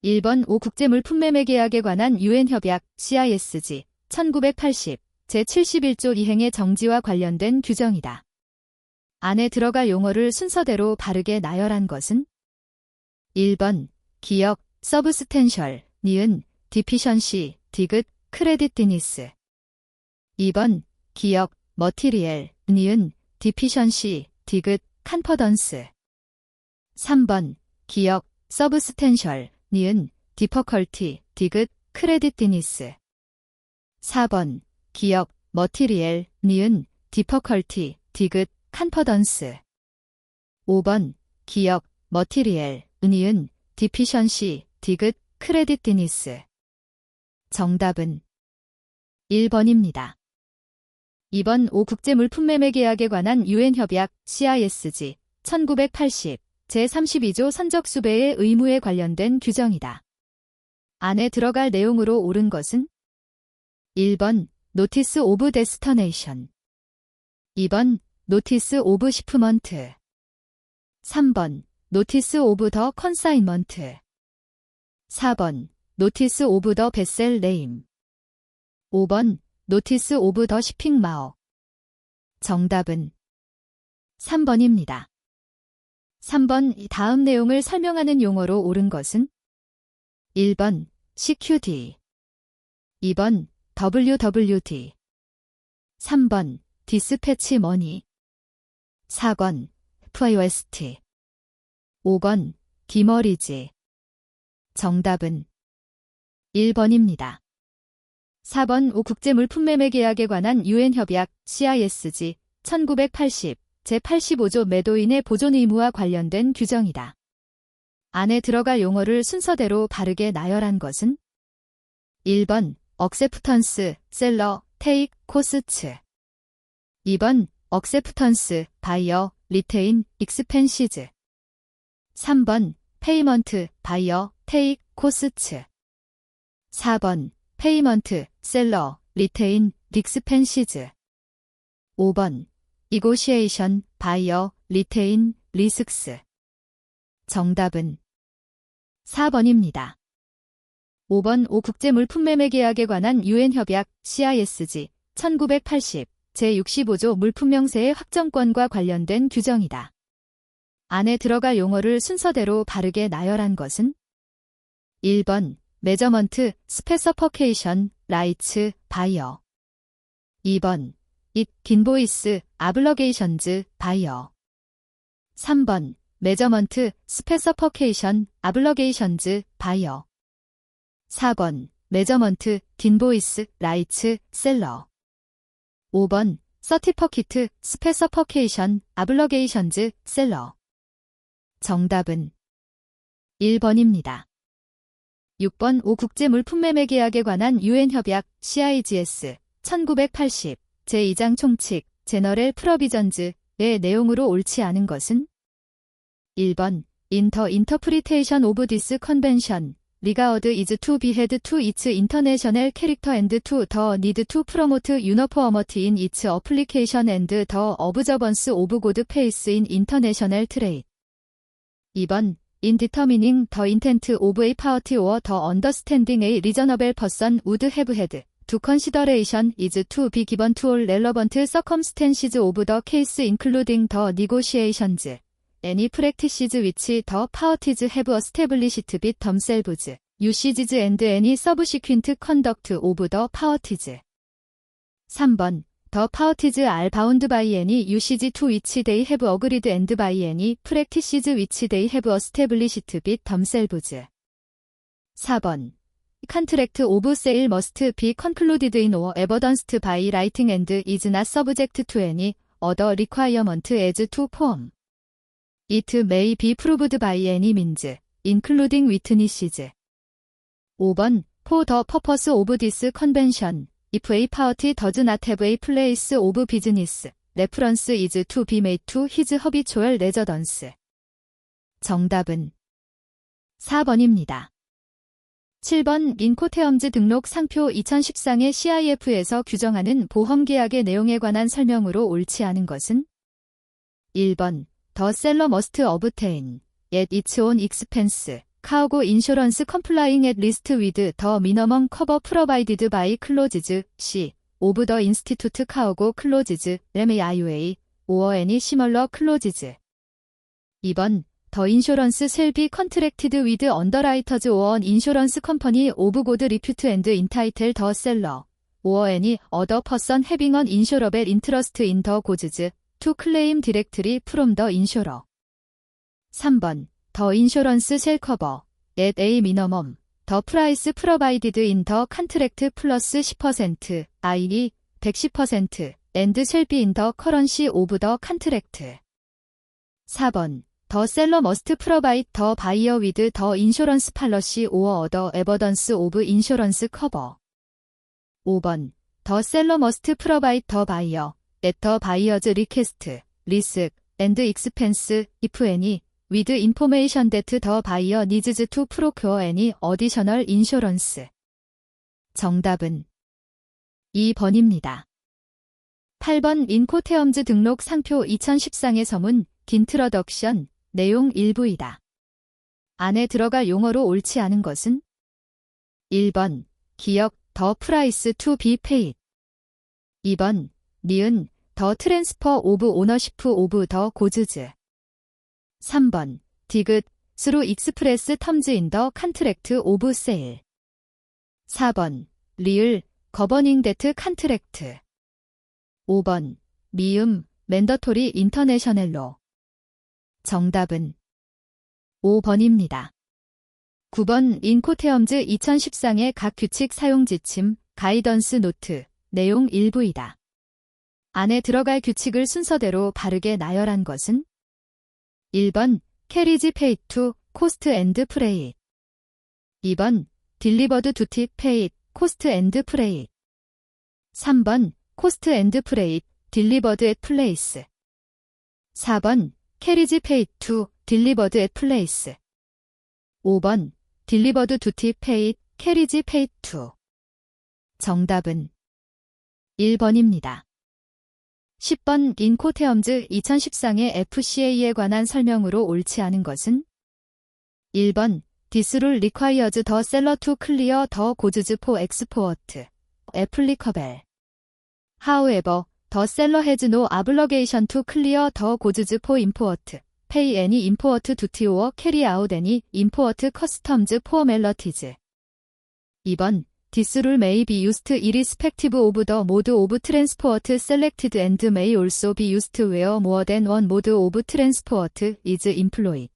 1번 5 국제물품매매 계약에 관한 UN 협약 CISG 1980 제71조 이행의 정지와 관련된 규정이다. 안에 들어갈 용어를 순서대로 바르게 나열한 것은 1번 기역, 서브스텐셜, 니은, 디피션시, 디귿, 크레딧디니스 2번 기역, 머티리엘, 니은, 디피션시, 디귿, 칸퍼던스 3번 기역, 서브스텐셜, 니은, 디퍼컬티, 디귿, 크레딧디니스 4번 기역, 머티리엘, 니은, 디퍼컬티, 디귿, 칸퍼던스 5번 기역, 머티리엘, 니은, 디피션시, 디귿, 크레딧디니스 정답은 1번입니다. 2번 5 국제물품매매 계약에 관한 UN 협약 CISG 1980 제32조 선적수배의 의무에 관련된 규정이다. 안에 들어갈 내용으로 옳은 것은 1번 노티스 오브 데스터네이션 2번 노티스 오브 시프먼트 3번 노티스 오브 더 컨사인먼트 4번 노티스 오브 더 베셀 네임 5번 노티스 오브 더 shipping 마어 정답은 3번입니다. 3번 다음 내용을 설명하는 용어로 옳은 것은 1번 CQD 2번 WWD 3번 디스패치 머니 4번 FIOST 5번 디머리지 정답은 1번입니다. 4번 5 국제물품매매 계약에 관한 UN 협약 CISG 1980 제85조 매도인의 보존 의무와 관련된 규정이다. 안에 들어갈 용어를 순서대로 바르게 나열한 것은 1번 억세프턴스, 셀러, 테이크, 코스츠 2번 억세프턴스, 바이어, 리테인, 익스펜시즈 3번 페이먼트, 바이어, 테이크, 코스츠 4번 페이먼트, 셀러, 리테인, 릭스펜시즈 5번 이고시에이션, 바이어, 리테인, 리스크스 정답은 4번입니다. 5번 5 국제물품매매 계약에 관한 UN 협약 CISG 1980 제65조 물품명세의 확정권과 관련된 규정이다. 안에 들어갈 용어를 순서대로 바르게 나열한 것은 1번 메저먼트, 스페서퍼케이션, 라이츠, 바이어 2번 인보이스, 아블러게이션즈, 바이어 3번 메저먼트, 스페서퍼케이션, 아블러게이션즈, 바이어 4번 메저먼트, 인보이스, 라이츠, 셀러 5번 서티퍼키트, 스페서퍼케이션, 아블러게이션즈, 셀러 정답은 1번입니다. 6번 5 국제물품매매 계약에 관한 UN 협약 CIGS 1980 제2장 총칙 제너럴 프로비전즈의 내용으로 옳지 않은 것은 1번 인터프리테이션 오브 디스 컨벤션 리가어드 이즈 투 비헤드 투 이츠 인터내셔널 캐릭터 앤드 투 더 니드 투 프로모트 유너포어머티 인 이츠 어플리케이션 앤드 더 어브저번스 오브 고드 페이스 인 인터내셔널 트레이드 2번 In determining the intent of a party or the understanding a reasonable person would have had to consideration is to be given to all relevant circumstances of the case including the negotiations, any practices which the parties have established with themselves, usages and any subsequent conduct of the parties. 3번 The parties are bound by any usage to which they have agreed and by any practices which they have established with themselves. 4번 Contract of sale must be concluded in or evidenced by writing and is not subject to any other requirement as to form. It may be proved by any means, including witnesses. 5번 For the purpose of this convention, if a party does not have a place of business, reference is to be made to his habitual residence. 정답은 4번입니다. 7번 인코테엄즈 등록 상표 2010상의 CIF에서 규정하는 보험계약의 내용에 관한 설명으로 옳지 않은 것은 1번 The seller must obtain, at its own expense, cargo insurance complying at least with the minimum cover provided by clauses C of the Institute cargo clauses MAIUA or any similar clauses. 2번 The insurance shall be contracted with underwriters or an insurance company of good repute and entitle the seller or any other person having an insurable interest in the goods to claim directly from the insurer. 3번 The insurance shall cover, at a minimum, the price provided in the contract plus 10%, i.e. 110%, and shall be in the currency of the contract. 4번 The seller must provide the buyer with the insurance policy or other evidence of insurance cover. 5번 The seller must provide the buyer, at the buyer's request, risk, and expense, if any, with information that the buyer needs to procure any additional insurance. 정답은 2번입니다. 8번 인코테엄즈 등록 상표 2010상의 서문, 인트로덕션, 내용 일부이다. 안에 들어갈 용어로 옳지 않은 것은? 1번 기역, the price to be paid. 2번 니은, the transfer of ownership of the goods. 3번 디귿, through express terms in the contract of sale. 4번 리을, governing that contract. 5번 미음, mandatory international law. 정답은 5번입니다. 9번 인코테엄즈 2010상의 각 규칙 사용 지침, 가이던스 노트, 내용 일부이다. 안에 들어갈 규칙을 순서대로 바르게 나열한 것은? 1번 carriage paid to, cost and freight. 2번 delivered duty paid, cost and freight. 3번 cost and freight, delivered at place. 4번 carriage paid to, delivered at place. 5번 delivered duty paid, carriage paid to. 정답은 1번입니다. 10번 인코테엄즈 2010상의 FCA에 관한 설명으로 옳지 않은 것은? 1번 This rule requires the seller to clear the goods for export. applicable. However, the seller has no obligation to clear the goods for import, pay any import duty or carry out any import customs formalities. 2번 This rule may be used irrespective of the mode of transport selected and may also be used where more than one mode of transport is employed.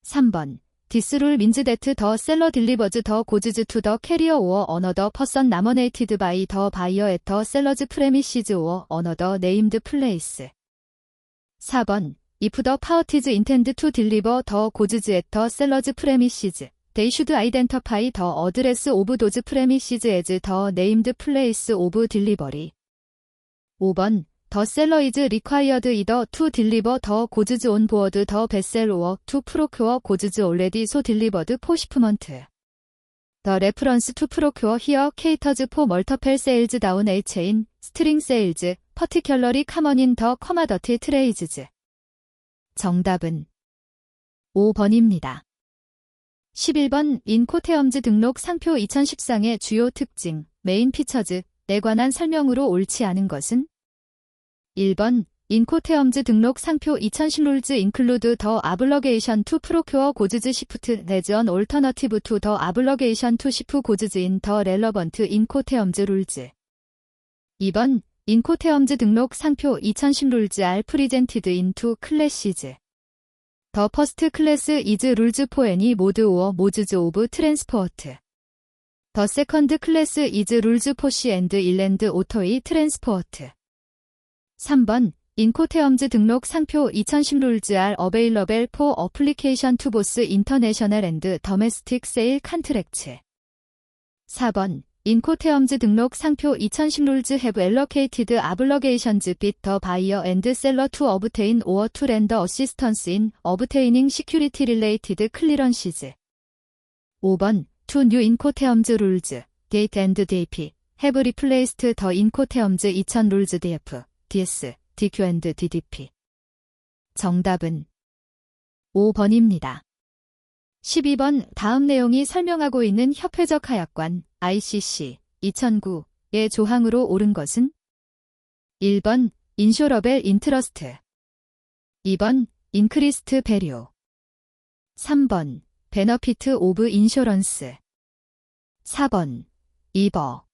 3번 This rule means that the seller delivers the goods to the carrier or another person nominated by the buyer at the seller's premises or another named place. 4번 If the parties intend to deliver the goods at the seller's premises, they should identify the address of those premises as the named place of delivery. 5번 The seller is required either to deliver the goods on board the vessel or to procure goods already so delivered for shipment. The reference to procure here caters for multiple sales down a chain, string sales, particularly common in the commodity trades. 정답은 5번입니다. 11번 인코테엄즈 등록 상표 2010상의 주요 특징, 메인 피처즈에 관한 설명으로 옳지 않은 것은? 1번 인코테엄즈 등록 상표 2010 rules include the obligation to procure goods shipped as an alternative to the obligation to ship goods in the relevant incoterms rules. 2번 인코테엄즈 등록 상표 2010 rules are presented in two classes. The first class is rules for any mode or modes of transport. The second class is rules for sea and inland waterway transport. 3번 인코테엄즈 등록 상표 2010 rules are available for application to both international and domestic sale contracts. 4번 인코테엄즈 등록 상표 2010 rules have allocated obligations with the buyer and seller to obtain or to render assistance in obtaining security-related clearances. 5번 Two new incoterms rules, DATE and DAP, have replaced the incoterms 2000 rules DF, DS, DQ and DDP. 정답은 5번입니다. 12번 다음 내용이 설명하고 있는 협회적 하약관 ICC 2009의 조항으로 옳은 것은 1번 인쇼러벨 인트러스트 2번 인크리스트 배류 3번 베너피트 오브 인쇼런스 4번 이버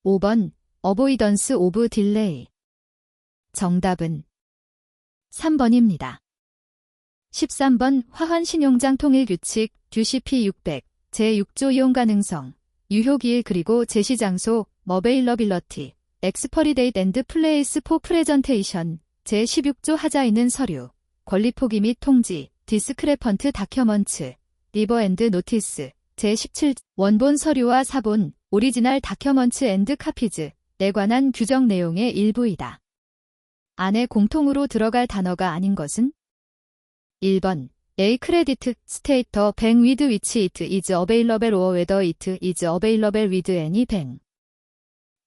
5번 어보이던스 오브 딜레이 정답은 3번입니다. 13번 화환신용장 통일규칙 UCP 600 제6조 이용 가능성 유효기일 그리고 제시장소 어베일러빌러티 엑스퍼리데이트 앤드 플레이스 포 프레전테이션 제16조 하자 있는 서류 권리 포기 및 통지 디스크레펀트 다큐먼츠 리버 앤드 노티스 제17 원본 서류와 사본 오리지널 다큐먼츠 앤드 카피즈 에 관한 규정 내용의 일부이다. 안에 공통으로 들어갈 단어가 아닌 것은 1번 A 크레디트 스테이트 더 뱅 위드 위치 it is available or whether it is available with any bank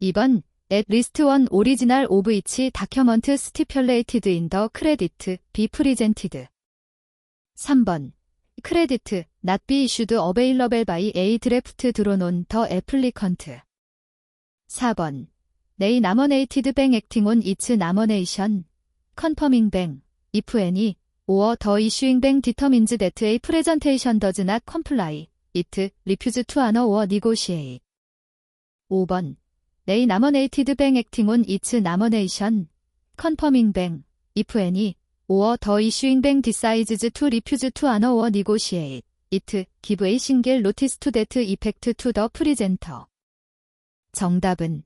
2번 at least one original of each document stipulated in the credit be presented 3번 credit not be issued available by a draft drawn on the applicant 4번 They nominated bank acting on its nomination confirming bank if any or the issuing bank determines that a presentation does not comply it refuse to honor or negotiate 5번 They nominated bank acting on its nomination confirming bank if any or the issuing bank decides to refuse to honor or negotiate it give a single notice to that effect to the presenter 정답은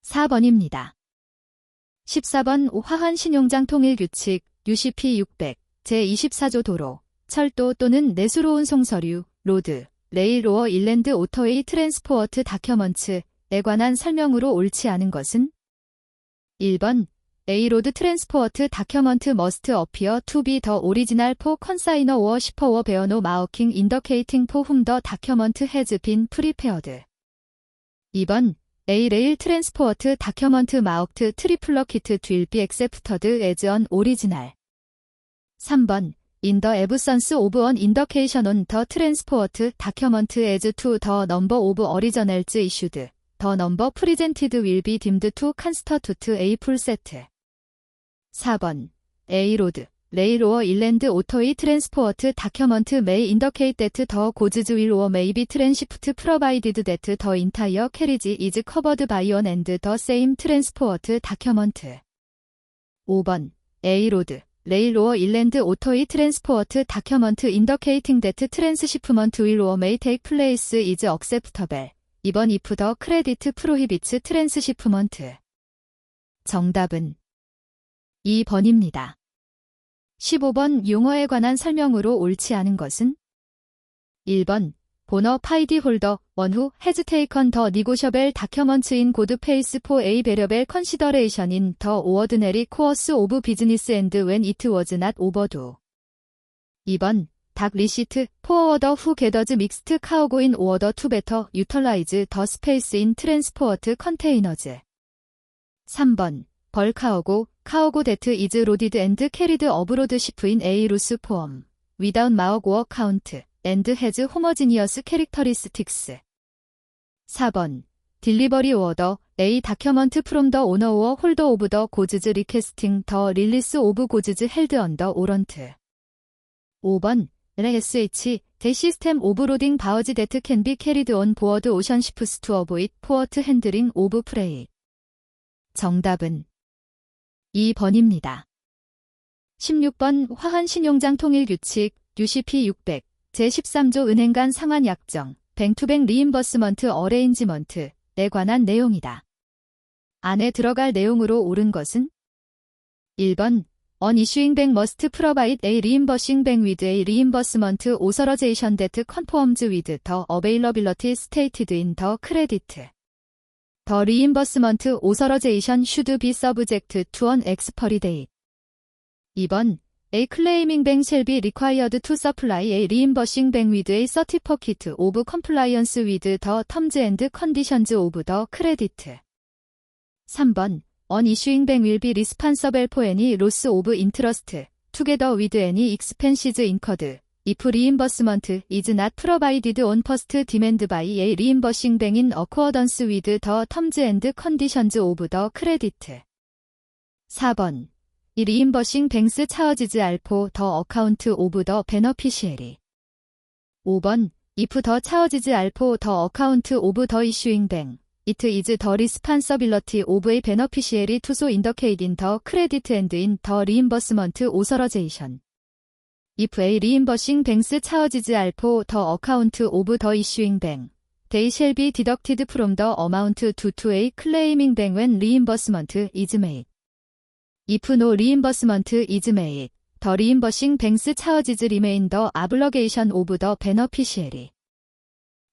4번입니다. 14번 화환신용장 통일규칙 UCP 600 제24조 도로, 철도 또는 내수로 운송서류, 로드, 레일로어 일랜드 오토웨이 트랜스포어트 다큐먼츠에 관한 설명으로 옳지 않은 것은 1번 A 로드 트랜스포어트 다큐먼트 must appear to be the original for consignor or shipper or bear no marking indicating for whom the document has been prepared 2번 A 레일 트랜스포어트 다큐먼트 마우크트 트리플러 키트 will be accepted as an original 3번 In the absence of an indication on the transport document as to the number of originals issued, the number presented will be deemed to constitute a full set. 4번 A road, rail or inland auto transport document may indicate that the goods will or may be transshipped provided that the entire carriage is covered by one and the same transport document. 5번 A road, rail or inland auto transport document indicating that transshipment will or may take place is acceptable. 2번 if the credit prohibits transshipment. 정답은 2번입니다. 15번 용어에 관한 설명으로 옳지 않은 것은 1번 보너파이디 홀더 one who has taken the negotiable documents in good faith for a variable consideration in the ordinary course of business and when it was not overdue. 2번 닭 리시트 forwarder who gathers mixed cargo in order to better utilize the space in transport containers. 3번 벌카오고 cargo that is loaded and carried abroad ship in a loose form, without mark or count, and has homogeneous characteristics. 4번 delivery order, a document from the owner or holder of the goods requesting the release of goods held under warrant. 5번 LSH, the system of loading barge that can be carried on board ocean ships to avoid port handling of freight. 정답은 2번입니다. 16번 화환신용장 통일규칙 UCP 600 제13조 은행 간 상환 약정 뱅투뱅 리임버스먼트 어레인지먼트에 관한 내용이다. 안에 들어갈 내용으로 옳은 것은 1번 An issuing bank must provide a reimbursing bank with a reimbursement authorization that conforms with the availability stated in the credit. The reimbursement authorization should be subject to an expiry date. 2번 A claiming bank shall be required to supply a reimbursing bank with a certificate of compliance with the terms and conditions of the credit. 3번 An issuing bank will be responsible for any loss of interest, together with any expenses incurred, If reimbursement is not provided on first demand by a reimbursing bank in accordance with the terms and conditions of the credit. 4번. 이 reimbursing banks charges are for the account of the beneficiary. 5번. If the charges are for the account of the issuing bank, it is the responsibility of a beneficiary to so indicate in the credit and in the reimbursement authorization. If a reimbursing bank's charges are for the account of the issuing bank, they shall be deducted from the amount due to a claiming bank when reimbursement is made. If no reimbursement is made, the reimbursing bank's charges remain the obligation of the beneficiary.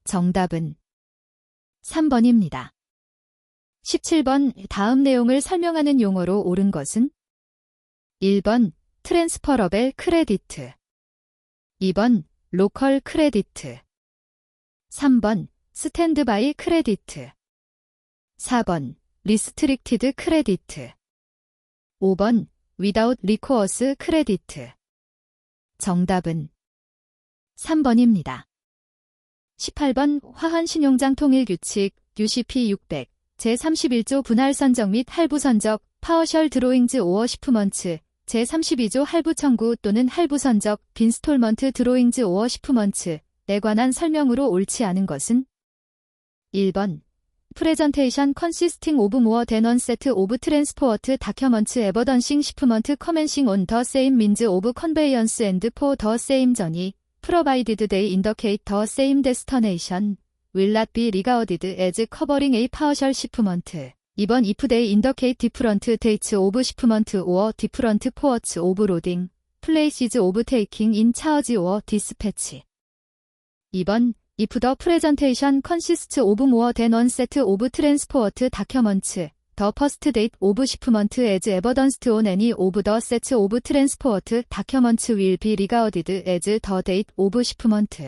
정답은 3번입니다. 17번 다음 내용을 설명하는 용어로 옳은 것은 1번 트랜스퍼러벨 크레디트 2번 로컬 크레디트 3번 스탠드바이 크레디트 4번 리스트릭티드 크레디트 5번 without recourse 크레디트 정답은 3번입니다. 18번 화환신용장 통일규칙 UCP 600 제31조 분할 선적 및 할부 선적 파워셜 드로잉즈 오어 시프먼츠 제32조 할부 청구 또는 할부 선적 빈스톨먼트 드로잉즈 오어 시프먼츠에 관한 설명으로 옳지 않은 것은 1번 프레젠테이션 컨시스팅 오브 모어 댄 원 세트 오브 트랜스포어트 다큐먼츠 에버던싱 시프먼트 커맨싱 온 더 세임 민즈 오브 컨베이언스 앤드 포 더 세임 저니 provided they indicate the same destination will not be regarded as covering a partial shipment. 2번 if they indicate different dates of shipment or different ports of loading, places of taking in charge or dispatch. 2번 if the presentation consists of more than one set of transport documents, the first date of shipment as evidenced on any of the sets of transport documents will be regarded as the date of shipment.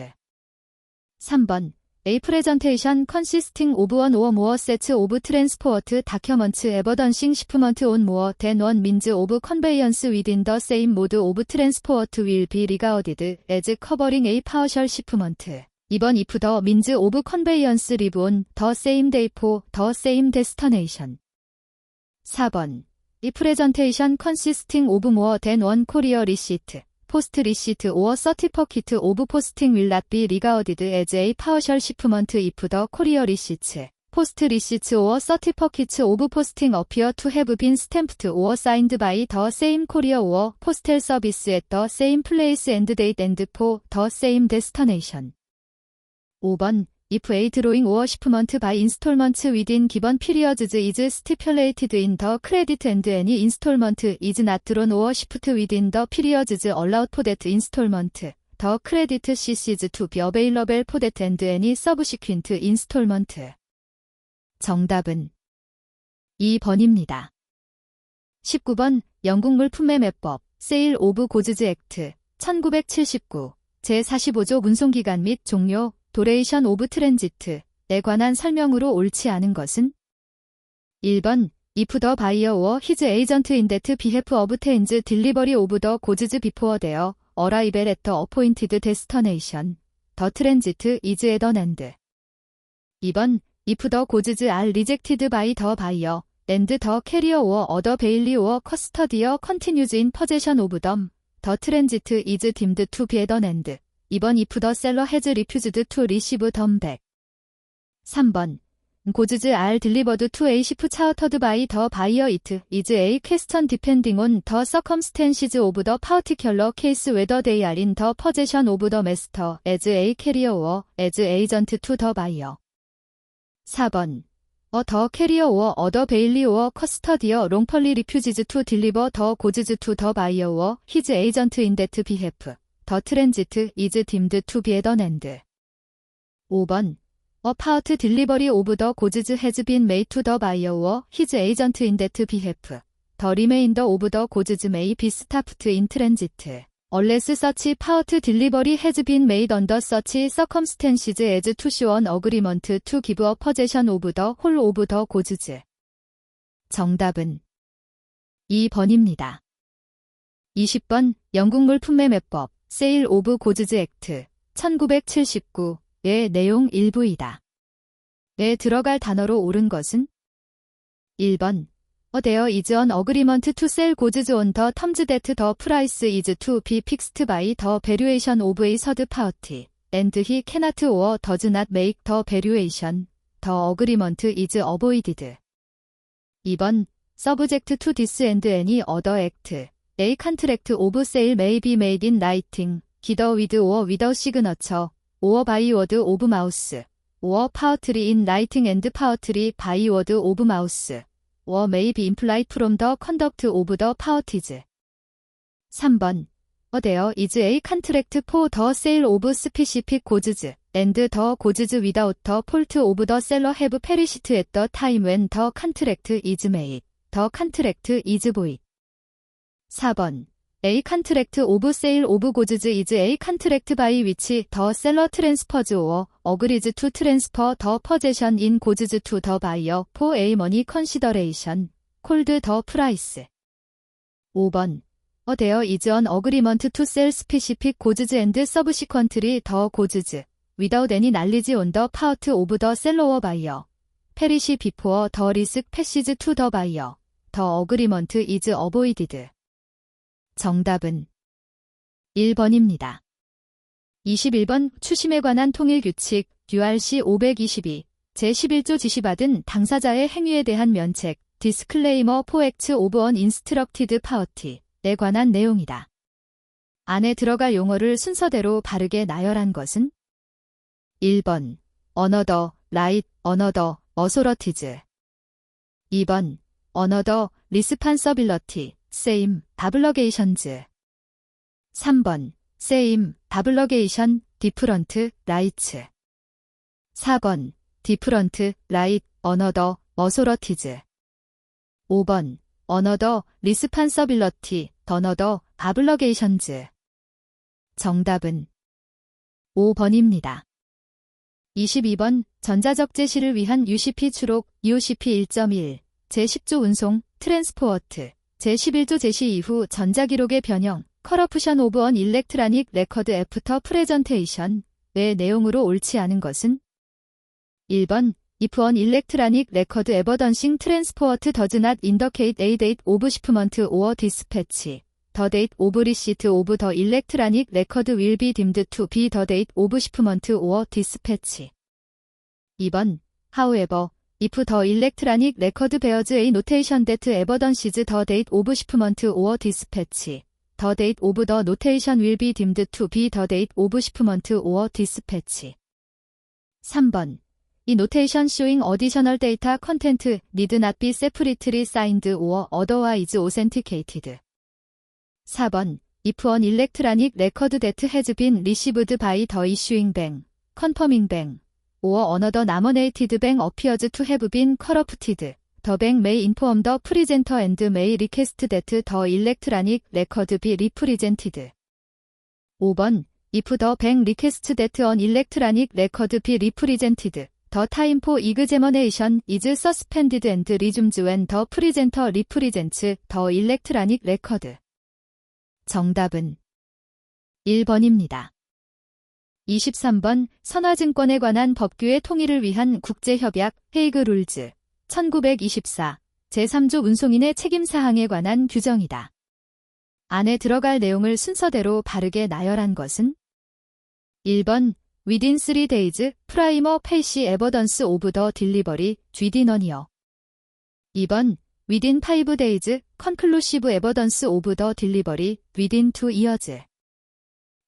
3번 A presentation consisting of one or more sets of transport documents evidencing shipment on more than one means of conveyance within the same mode of transport will be regarded as covering a partial shipment. 2번 if the means of conveyance live on the same day for the same destination. 4번 이 presentation consisting of more than one courier receipt, post receipt or certificate of posting will not be regarded as a partial shipment if the courier receipts, post receipts or certificates of posting appear to have been stamped or signed by the same courier or postal service at the same place and date and for the same destination. 5번 If a drawing or shipment by installments within given periods is stipulated in the credit and any installment is not drawn or shipped within the periods allowed for that installment, the credit ceases to be available for that and any subsequent installment. 정답은 2번입니다. 19번 영국물품매매법 Sale of Goods Act 1979 제45조 운송기간 및 종료 Duration of Transit에 관한 설명으로 옳지 않은 것은 1번 If the buyer or his agent in that behalf obtains delivery of the goods before their arrival at the appointed destination, the transit is at an end. 2번 If the goods are rejected by the buyer and the carrier or other bailey or custodian continues in possession of them, the transit is deemed to be at an end. 2번 if the seller has refused to receive them back. 3번 goods are delivered to a ship chartered by the buyer. It is a question depending on the circumstances of the particular case whether they are in the possession of the master as a carrier or as agent to the buyer. 4번 the carrier or other bailey or custodian wrongfully refuses to deliver the goods to the buyer or his agent in that behalf. The transit is deemed to be at an end. 5번 A part delivery of the goods has been made to the buyer or his agent in that behalf. The remainder of the goods may be stopped in transit, unless such part delivery has been made under such circumstances as to show an agreement to give up possession of the whole of the goods. 정답은 2번입니다. 20번 영국물품매매법 세일 오브 고즈즈 액트 1979의 내용 일부이다. 에 들어갈 단어로 옳은 것은 1번 There is an agreement to sell goods on the terms that the price is to be fixed by the valuation of a third party, and he cannot or does not make the valuation. The agreement is avoided. 2번 Subject to this and any other act. A contract of sale may be made in writing, either with or without signature, or by word of mouth, or partly in writing and partly by word of mouth, or may be implied from the conduct of the parties. 3번 There is a contract for the sale of specific goods, and the goods without the fault of the seller have perished at the time when the contract is made. The contract is void. 4번 A contract of sale of goods is a contract by which the seller transfers or agrees to transfer the possession in goods to the buyer for a money consideration, called the price. 5번 There is an agreement to sell specific goods and subsequently the goods, without any knowledge on the part of the seller or buyer, perish before the risk passes to the buyer. The agreement is avoided. 정답은 1번입니다. 21번 추심에 관한 통일규칙 URC 522 제11조 지시받은 당사자의 행위에 대한 면책 Disclaimer for Acts of an Instructed Party에 관한 내용이다. 안에 들어갈 용어를 순서대로 바르게 나열한 것은 1번 Another, right, another, authorities. 2번 Another, responsibility, same, obligations. 3번 same, obligation, different, rights. 4번 different, right, another, authorities. 5번 another, responsibility, another, obligations. 정답은 5번입니다. 22번 전자적 제시를 위한 UCP 추록 UCP 1.1 제10조 운송 트랜스포어트 제11조 제시 이후 전자기록의 변형 Corruption of an Electronic Record After Presentation의 내용으로 옳지 않은 것은 1번 If an electronic record evidencing transport does not indicate a date of shipment or dispatch, the date of receipt of the electronic record will be deemed to be the date of shipment or dispatch. 2번 However, if the electronic record bears a notation that evidences the date of shipment or dispatch, the date of the notation will be deemed to be the date of shipment or dispatch. 3번 이 notation showing additional data content need not be separately signed or otherwise authenticated. 4번 If an electronic record that has been received by the issuing bank, confirming bank, or another nominated bank appears to have been corrupted, the bank may inform the presenter and may request that the electronic record be represented. 5번 If the bank requests that an electronic record be represented, the time for examination is suspended and resumes when the presenter represents the electronic record. 정답은 1번입니다. 23번 선화증권에 관한 법규의 통일을 위한 국제협약 헤이그 룰즈 1924 제3조 운송인의 책임사항에 관한 규정이다. 안에 들어갈 내용을 순서대로 바르게 나열한 것은 1번 Within 3 days, primer facie evidence of the delivery, within a year. 2번 Within 5 days, conclusive evidence of the delivery, within 2 years.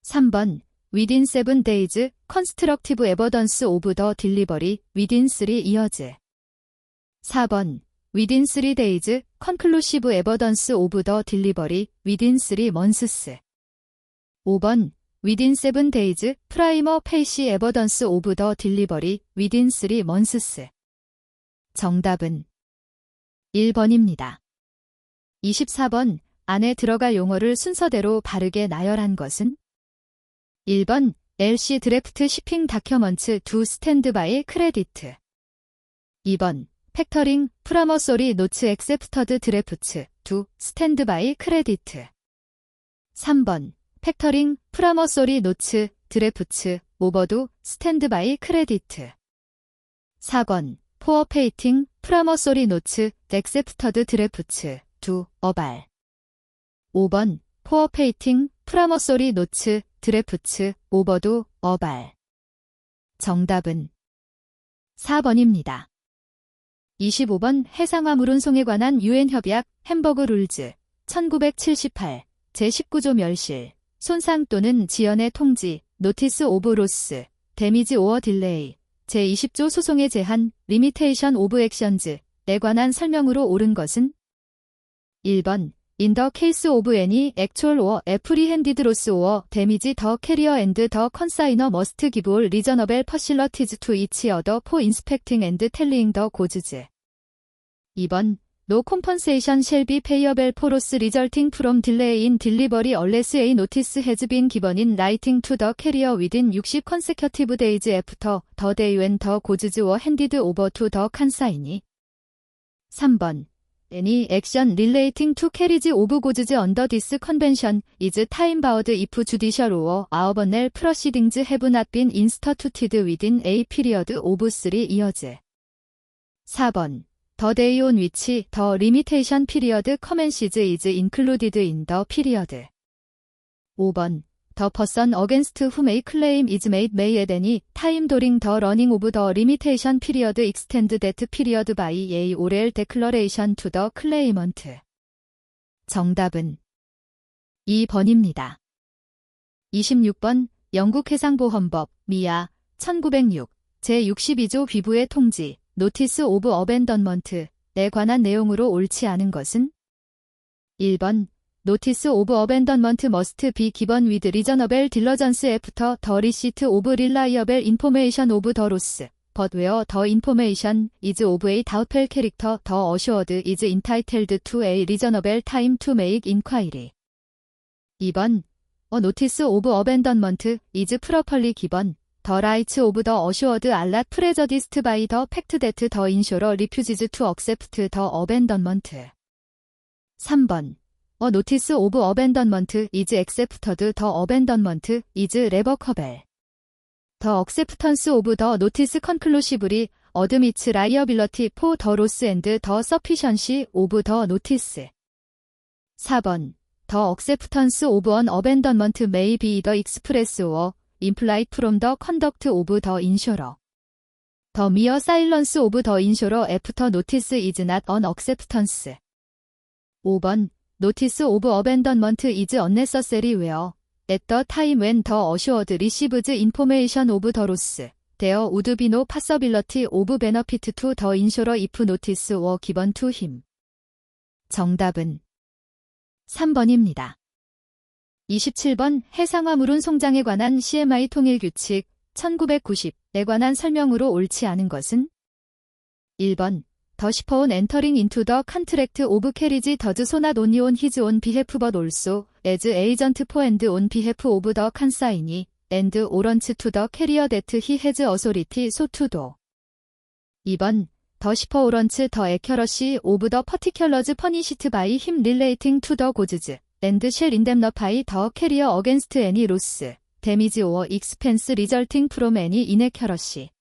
3번 Within 7 days, constructive evidence of the delivery, within 3 years. 4번 Within 3 days, conclusive evidence of the delivery, within 3 months. 5번 Within 7 days, primer facie evidence of the delivery, within 3 months. 정답은 1번입니다. 24번 안에 들어갈 용어를 순서대로 바르게 나열한 것은 1번 LC 드래프트 shipping documents to standby credit. 2번 팩터링 promissory notes accepted drafts to standby credit. 3번 팩터링, 프라머소리 노츠, 드래프츠, 오버두, 스탠드바이 크레디트. 4번, 포어페이팅, 프라머소리 노츠, 엑세프터드 드래프츠, 두, 어발. 5번, 포어페이팅, 프라머소리 노츠, 드래프츠, 오버두, 어발. 정답은 4번입니다. 25번 해상화물운송에 관한 유엔 협약 햄버그 룰즈 1978 제19조 멸실 손상 또는 지연의 통지 노티스 오브 로스 데미지 오어 딜레이 제20조 소송의 제한 리미테이션 오브 액션즈에 관한 설명으로 옳은 것은 1번 In the case of any actual or apprehended loss or damage the carrier and the consignor must give all reasonable facilities to each other for inspecting and tallying the goods. 2번 No compensation shall be payable for loss resulting from delay in delivery unless a notice has been given in writing to the carrier within 60 consecutive days after the day when the goods were handed over to the consignee. 3번 Any action relating to carriage of goods under this convention is time-bound if judicial or other proceedings have not been instituted within a period of 3 years. 4번 The day on which the limitation period commences is included in the period. 5번 The person against whom a claim is made may at any time during the running of the limitation period extend that period by a oral declaration to the claimant. 정답은 2번입니다. 26번 영국해상보험법 미아 1906 제62조 귀부의 통지 노티스 오브 어벤던먼트에 관한 내용으로 옳지 않은 것은 1번 Notice of abandonment must be given with reasonable diligence after the receipt of reliable information of the loss, but where the information is of a doubtful character, the assured is entitled to a reasonable time to make inquiry. 2번 A notice of abandonment is properly given. The rights of the assured are not prejudiced by the fact that the insurer refuses to accept the abandonment. 3번 A notice of abandonment is accepted. The abandonment is revocable. The acceptance of the notice conclusively admits liability for the loss and the sufficiency of the notice. 4번 The acceptance of an abandonment may be the express or implied from the conduct of the insurer. The mere silence of the insurer after notice is not an acceptance. 5번 Notice of abandonment is unnecessary where, at the time when the assured receives information of the loss, there would be no possibility of benefit to the insurer if notice were given to him. 정답은 3번입니다. 27번 해상화물운송장에 관한 CMI 통일규칙 1990에 관한 설명으로 옳지 않은 것은 1번 The shipowner entering into the contract of carriage does so not only on his own behalf but also as agent for and on behalf of the consignee and warrants to the carrier that he has authority so to do. 2번 The shipper warrants the accuracy of the particulars furnished by him relating to the goods and shall indemnify the carrier against any loss, damage or expense resulting from any inaccuracy.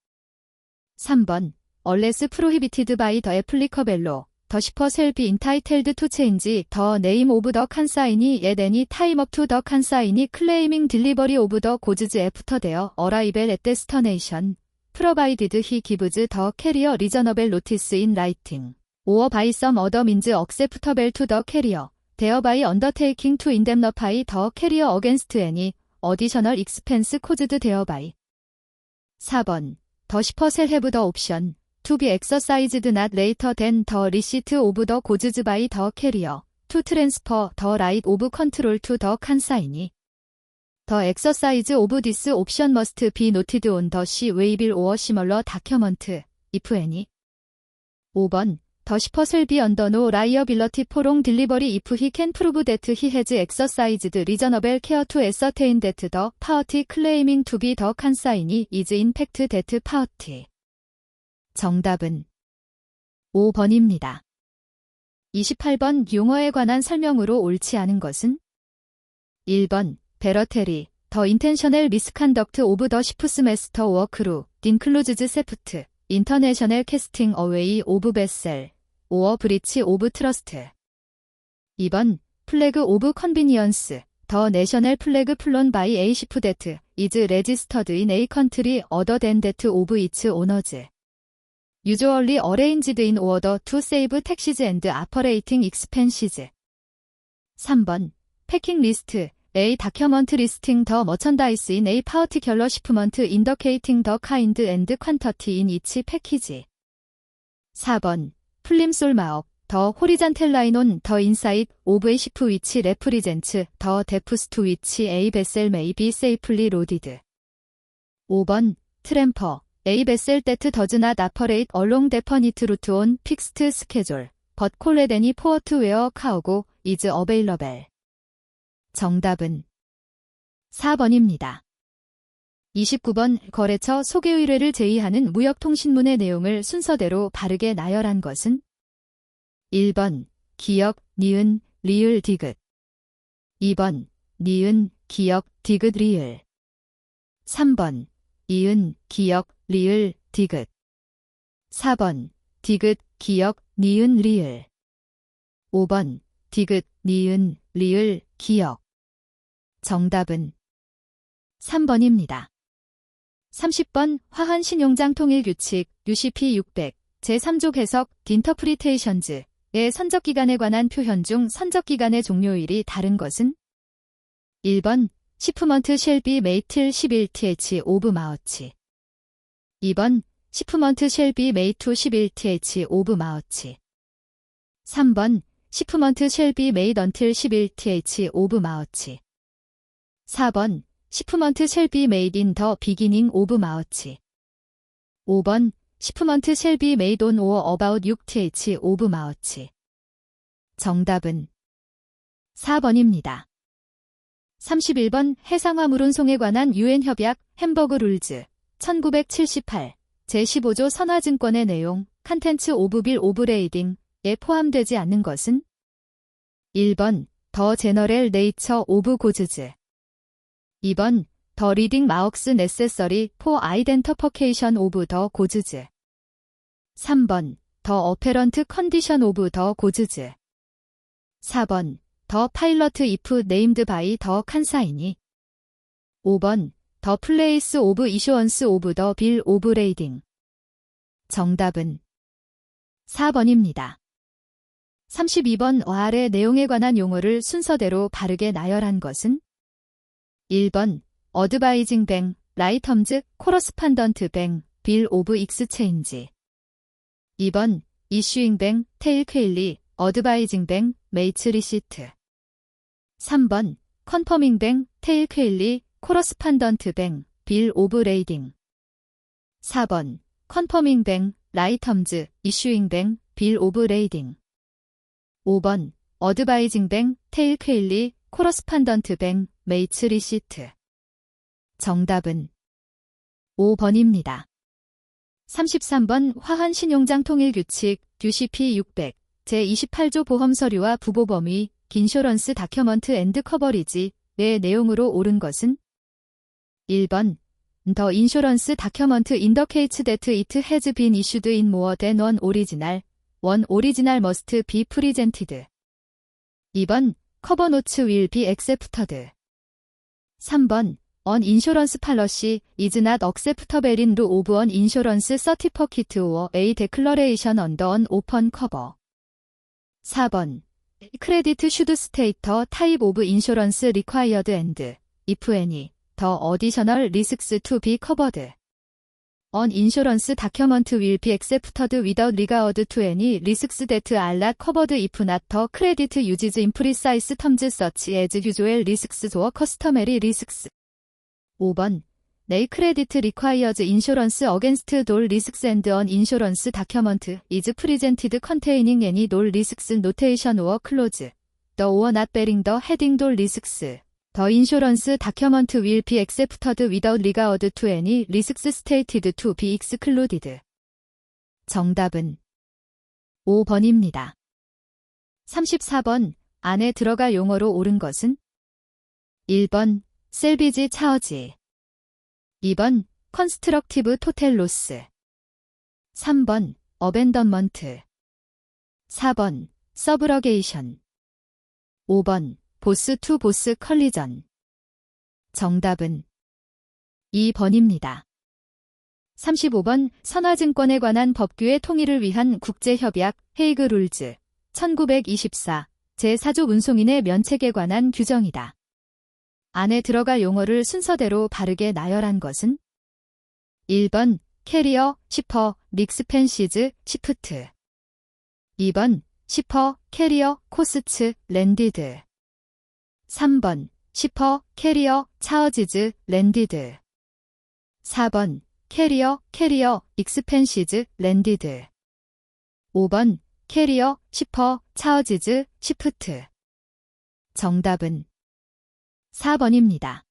3번 Unless prohibited by the applicable law, the shipper shall be entitled to change the name of the consignee at any time up to the consignee claiming delivery of the goods after their arrival at destination, provided he gives the carrier reasonable notice in writing, or by some other means acceptable to the carrier, thereby undertaking to indemnify the carrier against any additional expense caused thereby. 4번 The shipper shall have the option to be exercised not later than the receipt of the goods by the carrier, to transfer the right of control to the consignee. The exercise of this option must be noted on the sea waybill or similar document, if any. 5번 The shipper shall be under no liability for wrong delivery if he can prove that he has exercised reasonable care to ascertain that the party claiming to be the consignee is in fact that party. 정답은 5번입니다. 28번 용어에 관한 설명으로 옳지 않은 것은 1번 베러테리, 더 인텐셔널 미스컨덕트 오브 더 시프스 마스터 워크루, 인클루즈즈 세프트, 인터내셔널 캐스팅 어웨이 오브 베셀, 오어 브리치 오브 트러스트. 2번, 플래그 오브 컨비니언스, 더 내셔널 플래그 플론 바이 에이 시프 데트, 이즈 레지스터드 인 에이 컨트리 어더 댄 데트 오브 이츠 오너즈. 유주얼리 어레인지드 인 오어더 투 세이브 택시즈 앤드 아퍼레이팅 익스펜시즈. 3번, 패킹 리스트, A 다큐먼트 리스팅 더 머천다이스 인 A 파티큘러 시프먼트 인더케이팅 더 카인드 앤드 퀀터티 인 이치 패키지. 4번, 플림솔마업, 더 호리잔텔 라인 온 더 인사이드 오브 에 시프 위치 레프리젠츠 더 데프스 투 위치 A 베셀 메이 비 세이플리 로디드. 5번, 트램퍼, A 베셀 데트 더즈 낫 아퍼레이트 얼롱 데퍼니트 루트 온 픽스트 스케줄, 벗 콜레데니 포어트 웨어 카우고 이즈 어베일러벨. 정답은 4번입니다. 29번, 거래처 소개 의뢰를 제의하는 무역통신문의 내용을 순서대로 바르게 나열한 것은? 1번, 기역, 니은, 리을, 디귿. 2번, 니은, 기역, 디귿, 리을. 3번, 이은, 기역, 리을, 디귿. 4번, 디귿, 기역, 니은, 리을. 5번, 디귿, 니은, 리을, 기역. 정답은 3번입니다. 30번, 화환신용장 통일규칙, UCP 600, 제3조 해석, 인터프리테이션즈의 선적기간에 관한 표현 중 선적기간의 종료일이 다른 것은? 1번, 시프먼트 쉘비 메이틀 11th 오브 마워치. 2번, 시프먼트 쉘비 메이투 11th 오브 마워치. 3번, 시프먼트 쉘비 메이드 언틸 11th 오브 마워치. 4번, 시프먼트 쉘비 메이드 인 더 비기닝 오브 마워치. 5번, 시프먼트 쉘비 메이드 온 오어 어바웃 6th 오브 마워치. 정답은 4번입니다. 31번, 해상화물운송에 관한 유엔 협약 햄버그 룰즈 1978 제15조 선화증권의 내용 컨텐츠 오브 빌 오브 레이딩에 포함되지 않는 것은? 1번, 더 제너럴 네이처 오브 고즈즈. 2번, 더 리딩 마웍스 네세서리 포 아이덴터퍼케이션 오브 더 고즈즈. 3번, 더 어페런트 컨디션 오브 더 고즈즈. 4번, 더 파일럿 이프 네임드 바이 더 칸사이니. 5번, 더 플레이스 오브 이슈언스 오브 더 빌 오브 레이딩. 정답은 4번입니다. 32번, 아래 내용에 관한 용어를 순서대로 바르게 나열한 것은? 1번, 어드바이징 뱅, 라이텀즈, 코러스판던트 뱅, 빌 오브 익스체인지. 2번, 이슈잉 뱅, 테일 퀘일리, 어드바이징 뱅, 메이츠 리시트. 3번, 컨퍼밍 뱅, 테일 퀘일리, 코러스판던트 뱅, 빌 오브 레이딩. 4번, 컨퍼밍 뱅, 라이텀즈, 이슈잉 뱅, 빌 오브 레이딩. 5번, 어드바이징 뱅, 테일 퀘일리, 코러스판던트 뱅, 메이츠 리시트. 정답은 5번입니다. 33번, 화환신용장 통일규칙, UCP 600, 제28조 보험서류와 부보범위, 인쇼런스 다큐먼트 앤드 커버리지의 내용으로 옳은 것은? 1번, 더 인쇼런스 다큐먼트 인더케이츠 데트 이트 해즈 빈 이슈드 인 모어 댄 원 오리지널 머스트 비 프리젠티드. 2번, 커버 노츠 윌 비 액세프터드. 3번, 언 인쇼런스 팔러시 is not acceptable in lieu of an insurance certificate or a declaration under an open cover. 4번, credit should state the type of insurance required and, if any, the additional risks to be covered. An insurance document will be accepted without regard to any risks that are not covered if not the credit uses imprecise terms such as usual risks or customary risks. 5번, 내 credit requires insurance against all risks and an insurance document is presented containing any all risks notation or clause. The or not bearing the heading all risks. The insurance document will be accepted without regard to any risks stated to be excluded. 정답은 5번입니다. 34번, 안에 들어갈 용어로 옳은 것은? 1번, 셀비지 차어지. 2번 컨스트럭티브 토텔 로스. 3번 어벤던먼트. 4번 서브러게이션. 5번 보스 투 보스 컬리전. 정답은 2번입니다. 35번 선화증권에 관한 법규의 통일을 위한 국제협약 헤이그 룰즈 1924 제4조 운송인의 면책에 관한 규정이다. 안에 들어갈 용어를 순서대로 바르게 나열한 것은 1번 캐리어, 시퍼, 릭스펜시즈, 시프트. 2번 시퍼, 캐리어, 코스츠, 랜디드. 3번 시퍼, 캐리어, 차어지즈, 랜디드. 4번 캐리어, 익스펜시즈, 랜디드. 5번 캐리어, 시퍼, 차어지즈, 시프트. 정답은 4번입니다.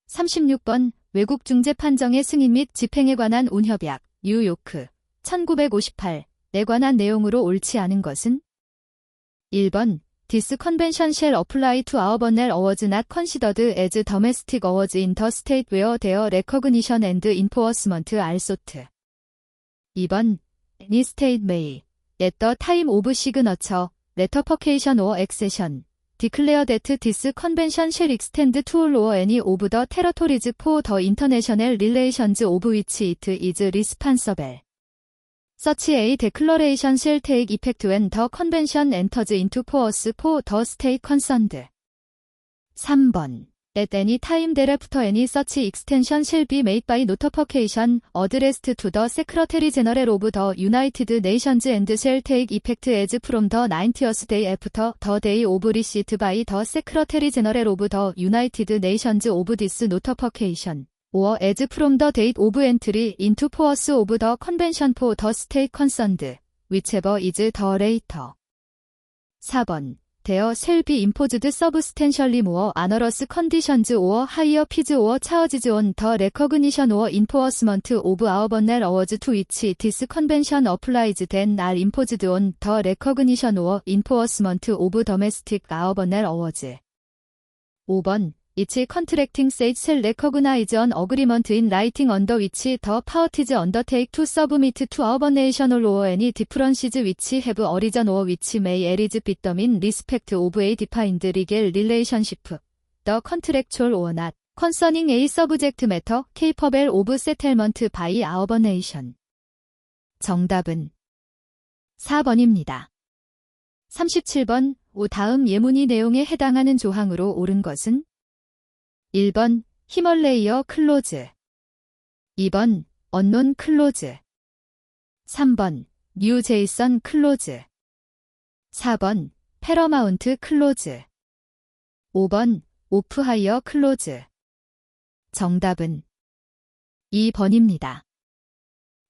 36번 외국 중재 판정의 승인 및 집행에 관한 운협약 뉴요크 1958에 관한 내용으로 옳지 않은 것은 1번 This convention shall apply to our Bonnell awards not considered as domestic awards in the state where their recognition and enforcement are sought. 2번 Any state may, at the time of signature, ratification or accession, declare that this convention shall extend to all or any of the territories for the international relations of which it is responsible. Such a declaration shall take effect when the convention enters into force for the state concerned. 3번. At any time thereafter any such extension shall be made by notification addressed to the Secretary General of the United Nations and shall take effect as from the 90th day after the day of receipt by the Secretary General of the United Nations of this notification, or as from the date of entry into force of the convention for the state concerned, whichever is the later. 4번. There shall be imposed substantially more onerous conditions or higher fees or charges on the recognition or enforcement of our Bonnell awards to which this convention applies than are imposed on the recognition or enforcement of domestic our Bonnell awards. 5번. Each contracting state shall recognize an agreement in writing under which the parties undertake to submit to our national or any differences which have arisen or which may arise between in respect of a defined legal relationship, the contractual or not, concerning a subject matter capable of settlement by our nation. 정답은 4번입니다. 37번 다음 예문이 내용에 해당하는 조항으로 옳은 것은 1번 히멀레이어 클로즈. 2번 언논 클로즈. 3번 뉴 제이선 클로즈. 4번 패러마운트 클로즈. 5번 오프하이어 클로즈. 정답은 2번입니다.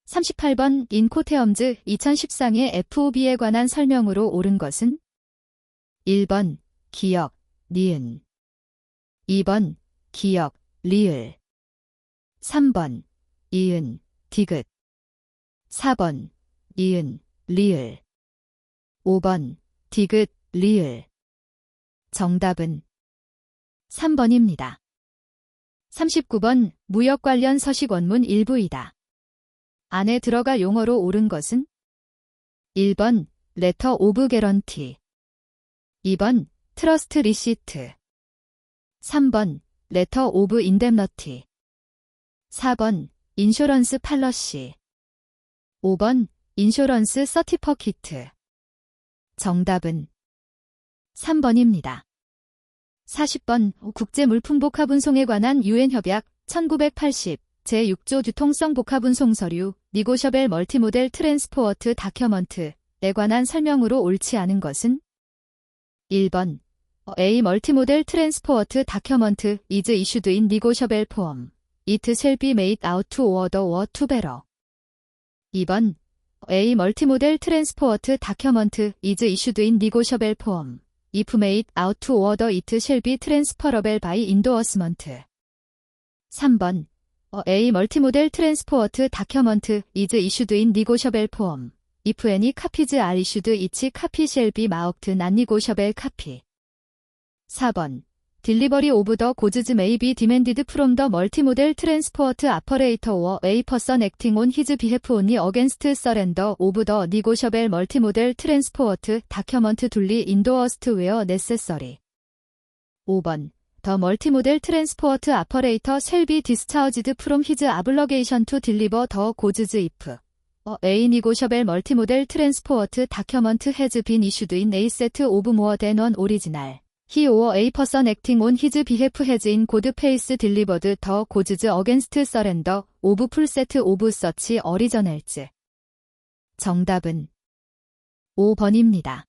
38번 인코테엄즈 2013의 FOB에 관한 설명으로 옳은 것은 1번 기역, 니은. 2번 기역, 리을. 3번 이은, 디귿. 4번 이은, 리을. 5번 디귿, 리을. 정답은 3번입니다. 39번 무역 관련 서식 원문 일부이다. 안에 들어갈 용어로 옳은 것은 1번 레터 오브 개런티. 2번 트러스트 리시트. 3번 레터 오브 인뎀너티. 4번 인쇼런스 팔러시. 5번 인쇼런스 서티퍼키트. 정답은 3번입니다. 40번 국제물품복합운송에 관한 유엔협약 1980 제6조 유통성 복합운송 서류 니고셔벨 멀티모델 트랜스포어트 다큐먼트에 관한 설명으로 옳지 않은 것은 1번 A multimodal transport document is issued in negotiable form. It shall be made out to order or to bearer. 2번 A multimodal transport document is issued in negotiable form. If made out to order it shall be transferable by endorsement. 3번 A multimodal transport document is issued in negotiable form. If any copies are issued each copy shall be marked non-negotiable copy. 4번 Delivery of the goods may be demanded from the multimodal transport operator or a person acting on his behalf only against surrender of the negotiable multimodal transport document duly endorsed where necessary. 5번. The multimodal transport operator shall be discharged from his obligation to deliver the goods if a negotiable multimodal transport document has been issued in a set of more than one original. He or a person acting on his behalf has in good faith delivered the goods against surrender of full set of such originals. 정답은 5번입니다.